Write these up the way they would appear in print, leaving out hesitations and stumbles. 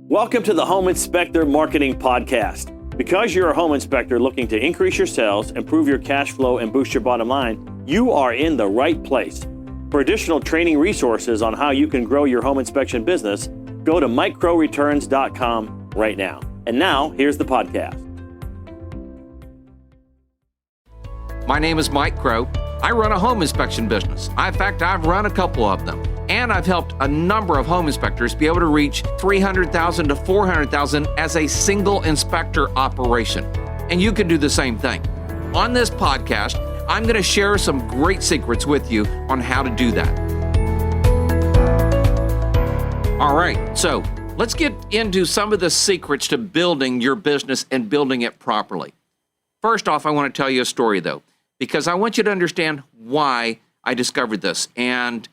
Welcome to the Home Inspector Marketing Podcast. Because you're a home inspector looking to increase your sales, improve your cash flow, and boost your bottom line, you are in the right place. For additional training resources on how you can grow your home inspection business, go to microreturns.com right now. And now, here's the podcast. My name is Mike Crow. I run a home inspection business. In fact, I've run a couple of them. And I've helped a number of home inspectors be able to reach $300,000 to $400,000 as a single inspector operation. And you can do the same thing. On this podcast, I'm going to share some great secrets with you on how to do that. All right, so let's get into some of the secrets to building your business and building it properly. First off, I want to tell you a story, though, because I want you to understand why I discovered this. And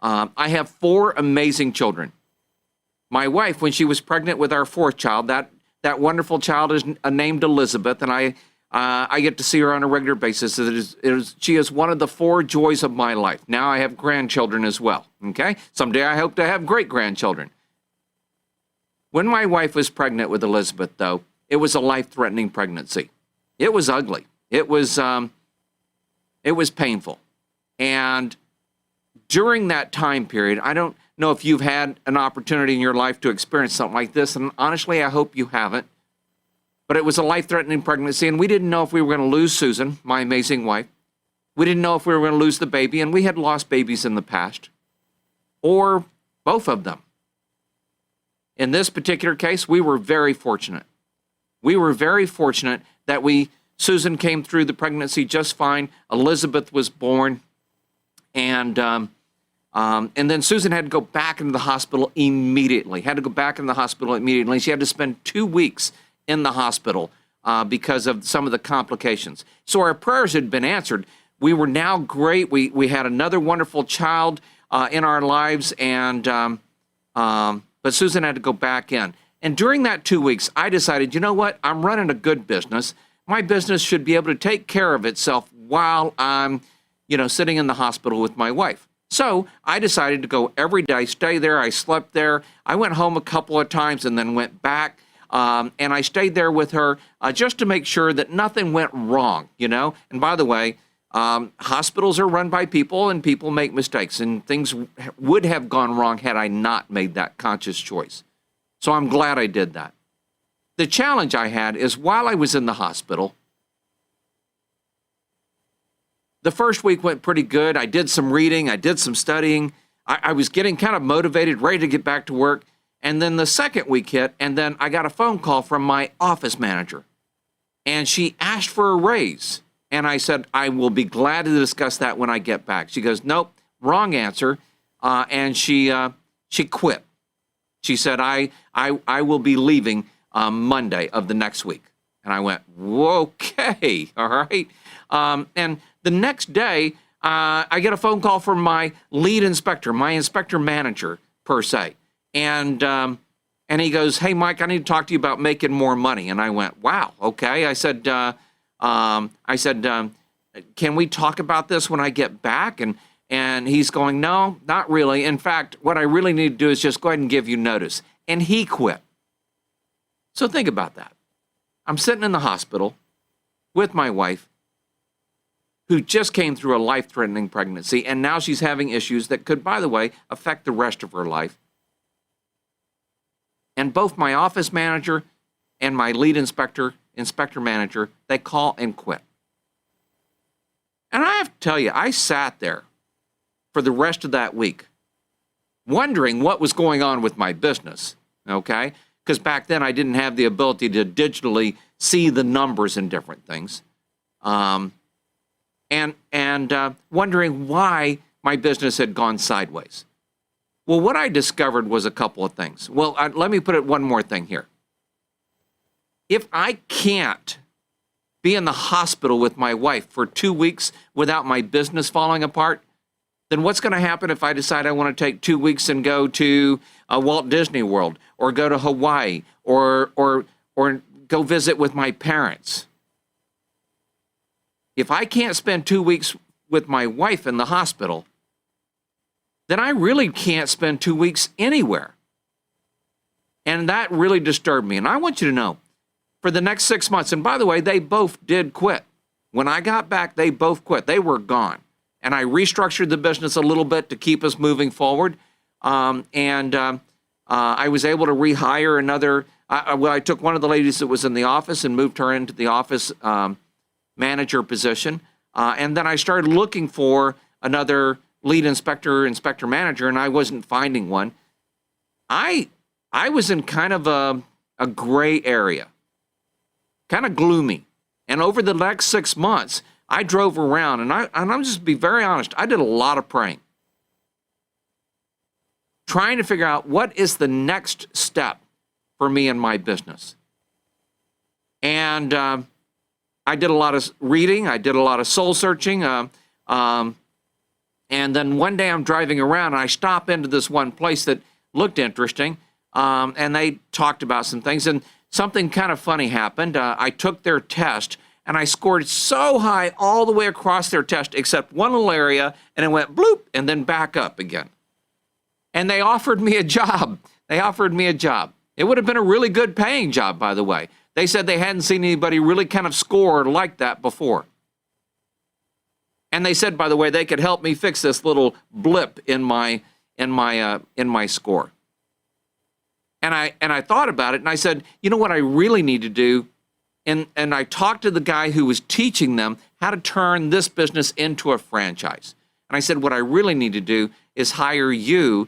I have 4 amazing children. My wife, when she was pregnant with our 4th child, that wonderful child is named Elizabeth, and I get to see her on a regular basis. She is one of the 4 joys of my life. Now I have grandchildren as well, okay? Someday I hope to have great-grandchildren. When my wife was pregnant with Elizabeth, though, it was a life-threatening pregnancy. It was ugly. It was painful. And during that time period, I don't know if you've had an opportunity in your life to experience something like this, and honestly, I hope you haven't. But it was a life-threatening pregnancy, and we didn't know if we were going to lose Susan, my amazing wife. We didn't know if we were going to lose the baby, and we had lost babies in the past, or both of them. In this particular case, we were very fortunate. We were very fortunate that Susan came through the pregnancy just fine. Elizabeth was born, and then Susan had to go back into the hospital immediately. She had to spend 2 weeks in the hospital because of some of the complications. So our prayers had been answered. We were now great. We had another wonderful child in our lives, but Susan had to go back in. And during that 2 weeks, I decided, you know what? I'm running a good business. My business should be able to take care of itself while I'm, sitting in the hospital with my wife. So I decided to go every day, stay there. I slept there. I went home a couple of times and then went back. And I stayed there with her just to make sure that nothing went wrong, And by the way, hospitals are run by people, and people make mistakes, and things would have gone wrong had I not made that conscious choice. So I'm glad I did that. The challenge I had is while I was in the hospital, the first week went pretty good. I did some reading. I did some studying. I was getting kind of motivated, ready to get back to work. And then the second week hit, and then I got a phone call from my office manager. And she asked for a raise. And I said, I will be glad to discuss that when I get back. She goes, nope, wrong answer. And she quit. She said, I will be leaving Monday of the next week. And I went, okay, all right. And the next day, I get a phone call from my lead inspector, my inspector manager, per se. And he goes, hey, Mike, I need to talk to you about making more money. And I went, wow, okay. I said, can we talk about this when I get back? And he's going, no, not really. In fact, what I really need to do is just go ahead and give you notice. And he quit. So think about that. I'm sitting in the hospital with my wife, who just came through a life-threatening pregnancy, and now she's having issues that could, by the way, affect the rest of her life. And both my office manager and my lead inspector manager, they call and quit. And I have to tell you, I sat there for the rest of that week wondering what was going on with my business, okay? Because back then I didn't have the ability to digitally see the numbers in different things. And wondering why my business had gone sideways. Well, what I discovered was a couple of things. Well, let me put it one more thing here. If I can't be in the hospital with my wife for 2 weeks without my business falling apart, then what's going to happen if I decide I want to take 2 weeks and go to Walt Disney World, or go to Hawaii, or go visit with my parents? If I can't spend 2 weeks with my wife in the hospital, then I really can't spend 2 weeks anywhere. And that really disturbed me. And I want you to know, for the next 6 months, and by the way, they both did quit. When I got back, they both quit. They were gone. And I restructured the business a little bit to keep us moving forward. I was able to rehire another. I took one of the ladies that was in the office and moved her into the office manager position. And then I started looking for another lead inspector manager, and I wasn't finding one. I was in kind of a gray area, kind of gloomy. And over the next 6 months, I drove around, and I'm just be very honest, I did a lot of praying, trying to figure out what is the next step for me in my business. And I did a lot of reading. I did a lot of soul searching. And then one day I'm driving around, and I stop into this one place that looked interesting, and they talked about some things. And something kind of funny happened. I took their test, and I scored so high all the way across their test, except one little area, and it went bloop, and then back up again. And they offered me a job. It would have been a really good paying job, by the way. They said they hadn't seen anybody really kind of score like that before. And they said, by the way, they could help me fix this little blip in my score. And I thought about it, and I said, you know what I really need to do? And I talked to the guy who was teaching them how to turn this business into a franchise. And I said, what I really need to do is hire you,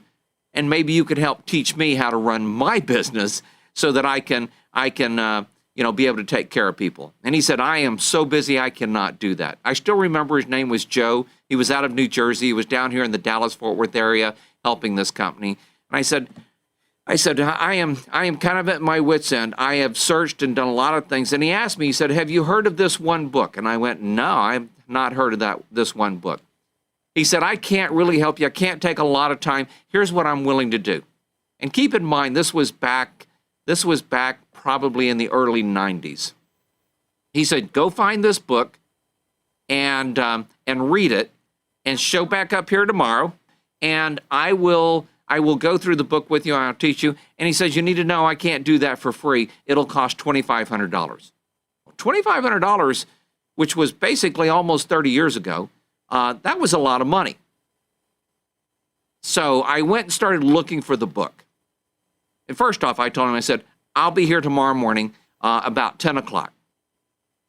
and maybe you could help teach me how to run my business so that I can be able to take care of people. And he said, I am so busy, I cannot do that. I still remember his name was Joe. He was out of New Jersey. He was down here in the Dallas-Fort Worth area helping this company. And I said, I am kind of at my wit's end. I have searched and done a lot of things. And he asked me, he said, have you heard of this one book? And I went, no, I've not heard of this one book. He said, I can't really help you. I can't take a lot of time. Here's what I'm willing to do. And keep in mind, this was back probably in the early 90s. He said, go find this book and read it and show back up here tomorrow, and I will go through the book with you, and I'll teach you. And he says, you need to know I can't do that for free. It'll cost $2,500. $2,500, which was basically almost 30 years ago, that was a lot of money. So I went and started looking for the book. And first off, I told him, I said, I'll be here tomorrow morning about 10 o'clock.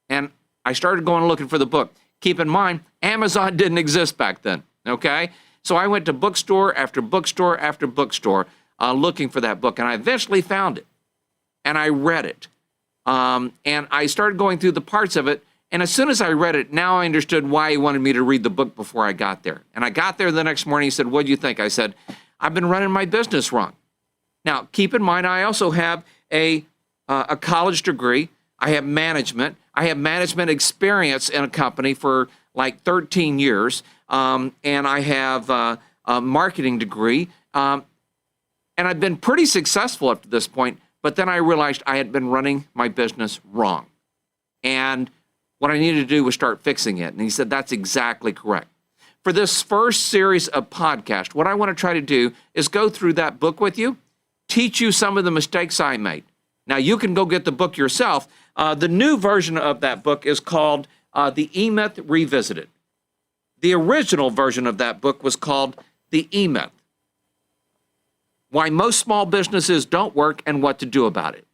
And I started going looking for the book. Keep in mind, Amazon didn't exist back then, okay? So I went to bookstore after bookstore after bookstore looking for that book, and I eventually found it. And I read it. And I started going through the parts of it, and as soon as I read it, now I understood why he wanted me to read the book before I got there. And I got there the next morning, he said, what do you think? I said, I've been running my business wrong. Now, keep in mind, I also have a college degree. I have management. I have management experience in a company for like 13 years. And I have a marketing degree. And I've been pretty successful up to this point. But then I realized I had been running my business wrong. And what I needed to do was start fixing it. And he said, that's exactly correct. For this first series of podcasts, what I want to try to do is go through that book with you, teach you some of the mistakes I made. Now, you can go get the book yourself. The new version of that book is called The E-Myth Revisited. The original version of that book was called The E-Myth: Why Most Small Businesses Don't Work and What to Do About It.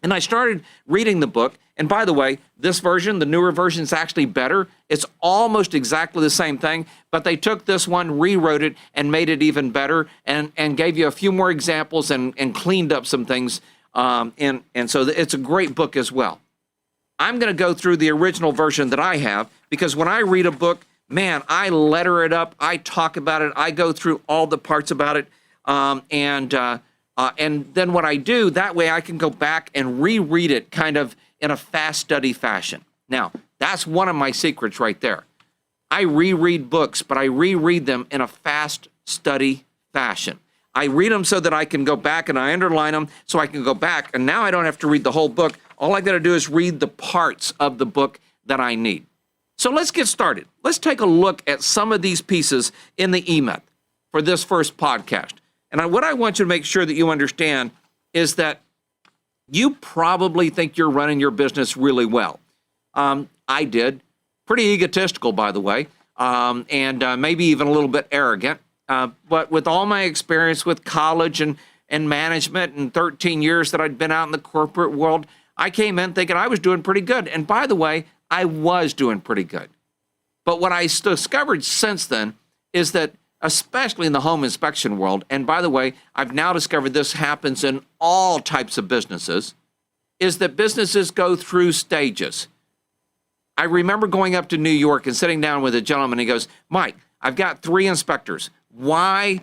And I started reading the book. And by the way, this version, the newer version, is actually better. It's almost exactly the same thing, but they took this one, rewrote it, and made it even better, and gave you a few more examples and cleaned up some things. And so it's a great book as well. I'm going to go through the original version that I have, because when I read a book, man, I letter it up, I talk about it, I go through all the parts about it, and then what I do, that way I can go back and reread it kind of in a fast study fashion. Now, that's one of my secrets right there. I reread books, but I reread them in a fast study fashion. I read them so that I can go back and I underline them so I can go back, and now I don't have to read the whole book. All I got to do is read the parts of the book that I need. So let's get started. Let's take a look at some of these pieces in the E-Myth for this first podcast. And what I want you to make sure that you understand is that you probably think you're running your business really well. I did. Pretty egotistical, by the way, and maybe even a little bit arrogant. But with all my experience with college and management and 13 years that I'd been out in the corporate world, I came in thinking I was doing pretty good. And by the way, I was doing pretty good. But what I discovered since then is that, especially in the home inspection world, and by the way, I've now discovered this happens in all types of businesses, is that businesses go through stages. I remember going up to New York and sitting down with a gentleman. He goes, Mike, I've got 3 inspectors. Why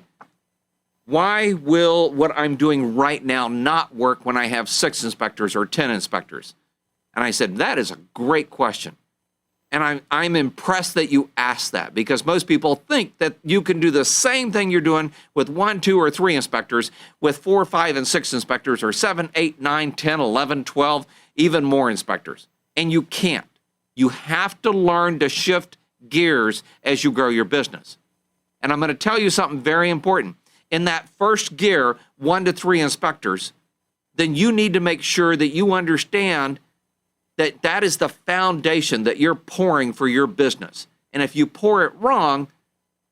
will what I'm doing right now not work when I have 6 inspectors or 10 inspectors? And I said, that is a great question. And I'm impressed that you asked that, because most people think that you can do the same thing you're doing with 1, 2, or 3 inspectors with 4, 5, and 6 inspectors, or 7, 8, 9, 10, 11, 12, even more inspectors. And you can't. You have to learn to shift gears as you grow your business. And I'm going to tell you something very important. In that first gear, 1 to 3 inspectors, then you need to make sure that you understand that that is the foundation that you're pouring for your business. And if you pour it wrong,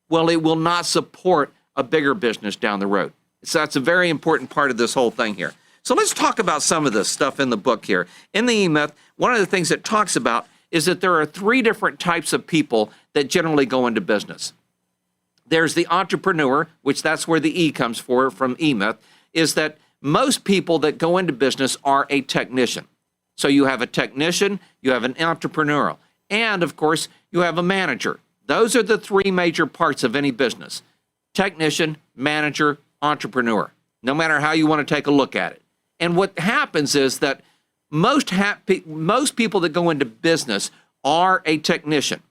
well, it will not support a bigger business down the road. So that's a very important part of this whole thing here. So let's talk about some of this stuff in the book here. In the E-Myth, one of the things it talks about is that there are 3 different types of people that generally go into business. There's the entrepreneur, which that's where the E comes from E-Myth, is that most people that go into business are a technician. So you have a technician, you have an entrepreneur, and of course, you have a manager. Those are the 3 major parts of any business: technician, manager, entrepreneur, no matter how you want to take a look at it. And what happens is that most people that go into business are a technician.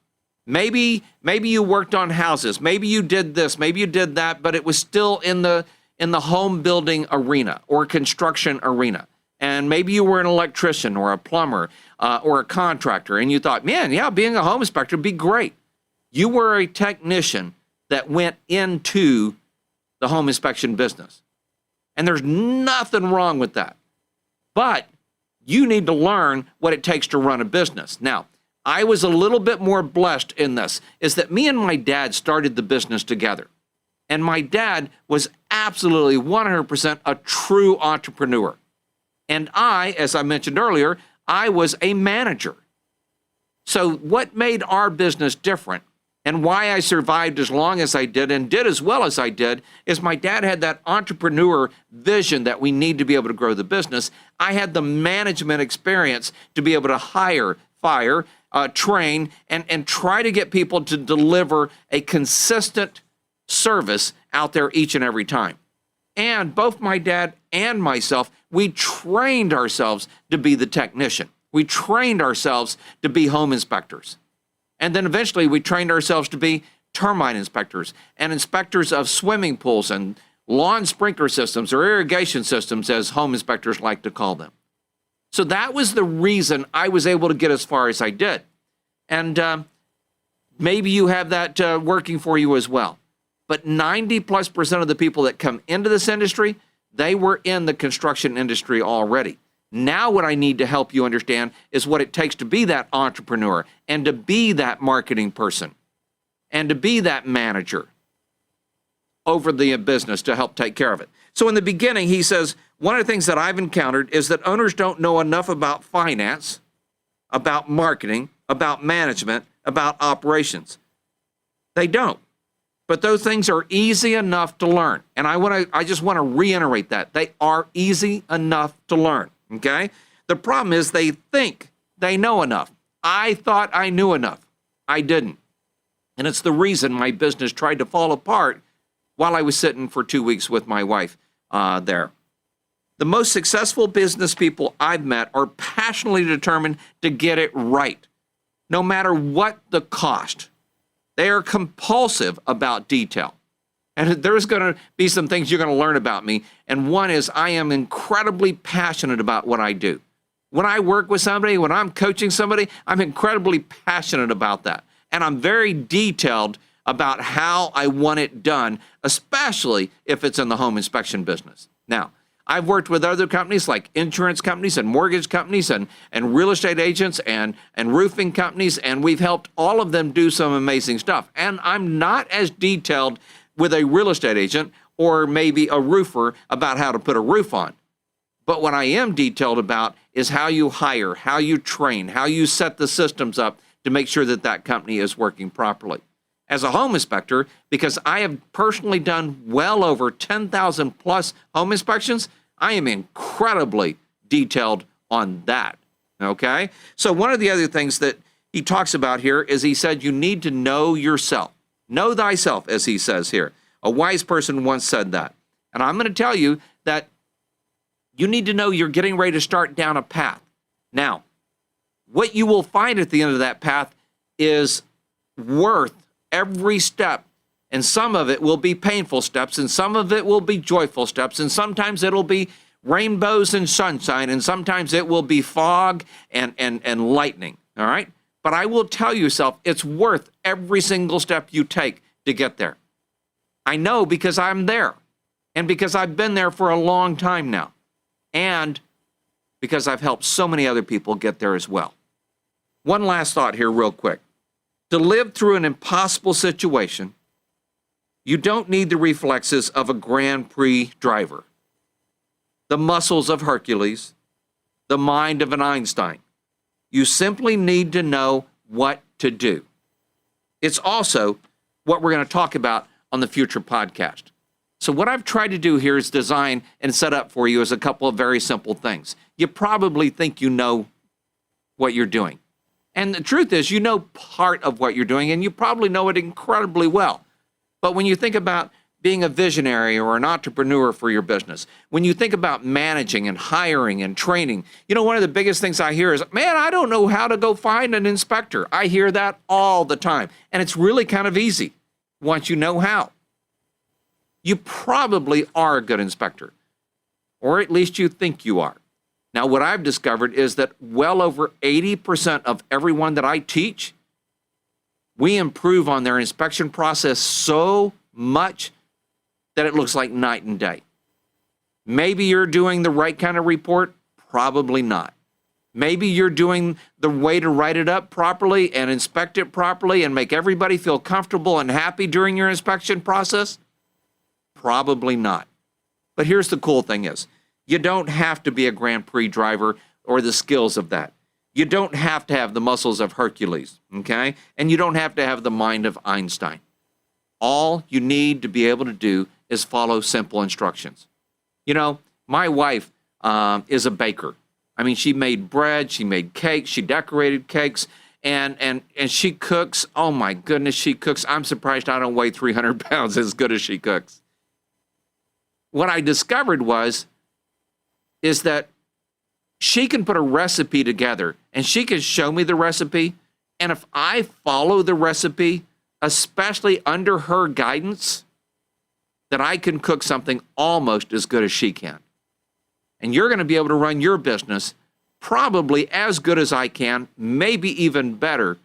Maybe you worked on houses, maybe you did this, maybe you did that, but it was still in the home building arena or construction arena. And maybe you were an electrician or a plumber or a contractor, and you thought, man, yeah, being a home inspector would be great. You were a technician that went into the home inspection business. And there's nothing wrong with that. But you need to learn what it takes to run a business. Now, I was a little bit more blessed in this, is that me and my dad started the business together. And my dad was absolutely 100% a true entrepreneur. And I, as I mentioned earlier, I was a manager. So what made our business different and why I survived as long as I did and did as well as I did is my dad had that entrepreneur vision that we need to be able to grow the business. I had the management experience to be able to hire, fire, train, and try to get people to deliver a consistent service out there each and every time. And both my dad and myself, we trained ourselves to be the technician. We trained ourselves to be home inspectors. And then eventually we trained ourselves to be termite inspectors and inspectors of swimming pools and lawn sprinkler systems, or irrigation systems, as home inspectors like to call them. So that was the reason I was able to get as far as I did. And maybe you have that working for you as well. But 90+% of the people that come into this industry, they were in the construction industry already. Now what I need to help you understand is what it takes to be that entrepreneur and to be that marketing person and to be that manager over the business to help take care of it. So in the beginning, he says, one of the things that I've encountered is that owners don't know enough about finance, about marketing, about management, about operations. They don't. But those things are easy enough to learn. And I just want to reiterate that. They are easy enough to learn, okay? The problem is they think they know enough. I thought I knew enough. I didn't. And it's the reason my business tried to fall apart while I was sitting for 2 weeks with my wife there. The most successful business people I've met are passionately determined to get it right, no matter what the cost. They are compulsive about detail. And there's going to be some things you're going to learn about me. And one is I am incredibly passionate about what I do. When I work with somebody, when I'm coaching somebody, I'm incredibly passionate about that. And I'm very detailed about how I want it done, especially if it's in the home inspection business. Now, I've worked with other companies like insurance companies and mortgage companies and real estate agents and roofing companies, and we've helped all of them do some amazing stuff. And I'm not as detailed with a real estate agent or maybe a roofer about how to put a roof on. But what I am detailed about is how you hire, how you train, how you set the systems up to make sure that that company is working properly. As a home inspector, because I have personally done well over 10,000 plus home inspections, I am incredibly detailed on that, okay? So one of the other things that he talks about here is he said you need to know yourself. Know thyself, as he says here. A wise person once said that. And I'm going to tell you that you need to know you're getting ready to start down a path. Now, what you will find at the end of that path is worth every step. And some of it will be painful steps, and some of it will be joyful steps, and sometimes it'll be rainbows and sunshine, and sometimes it will be fog and lightning, all right? But I will tell yourself it's worth every single step you take to get there. I know because I'm there, and because I've been there for a long time now, and because I've helped so many other people get there as well. One last thought here real quick. To live through an impossible situation, you don't need the reflexes of a Grand Prix driver, the muscles of Hercules, the mind of an Einstein. You simply need to know what to do. It's also what we're going to talk about on the future podcast. So what I've tried to do here is design and set up for you is a couple of very simple things. You probably think you know what you're doing. And the truth is, you know part of what you're doing, and you probably know it incredibly well. But when you think about being a visionary or an entrepreneur for your business, when you think about managing and hiring and training, you know, one of the biggest things I hear is, man, I don't know how to go find an inspector. I hear that all the time. And it's really kind of easy once you know how. You probably are a good inspector, or at least you think you are. Now, what I've discovered is that well over 80% of everyone that I teach, we improve on their inspection process so much that it looks like night and day. Maybe you're doing the right kind of report, probably not. Maybe you're doing the way to write it up properly and inspect it properly and make everybody feel comfortable and happy during your inspection process, probably not. But here's the cool thing is, you don't have to be a Grand Prix driver or the skills of that. You don't have to have the muscles of Hercules, okay? And you don't have to have the mind of Einstein. All you need to be able to do is follow simple instructions. You know, my wife is a baker. I mean, she made bread, she made cakes, she decorated cakes, and she cooks. Oh my goodness, she cooks. I'm surprised I don't weigh 300 pounds as good as she cooks. What I discovered is that she can put a recipe together and she can show me the recipe. And if I follow the recipe, especially under her guidance, that I can cook something almost as good as she can. And you're going to be able to run your business probably as good as I can, maybe even better,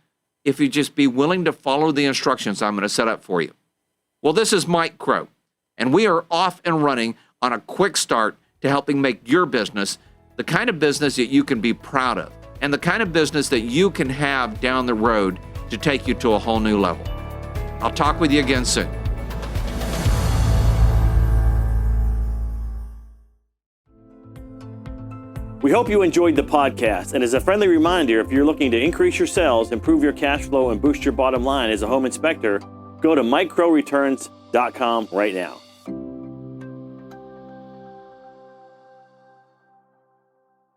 if you just be willing to follow the instructions I'm going to set up for you. Well, this is Mike Crow, and we are off and running on a quick start to helping make your business the kind of business that you can be proud of and the kind of business that you can have down the road to take you to a whole new level. I'll talk with you again soon. We hope you enjoyed the podcast, and as a friendly reminder, if you're looking to increase your sales, improve your cash flow, and boost your bottom line as a home inspector, go to MikeCrowReturns.com right now.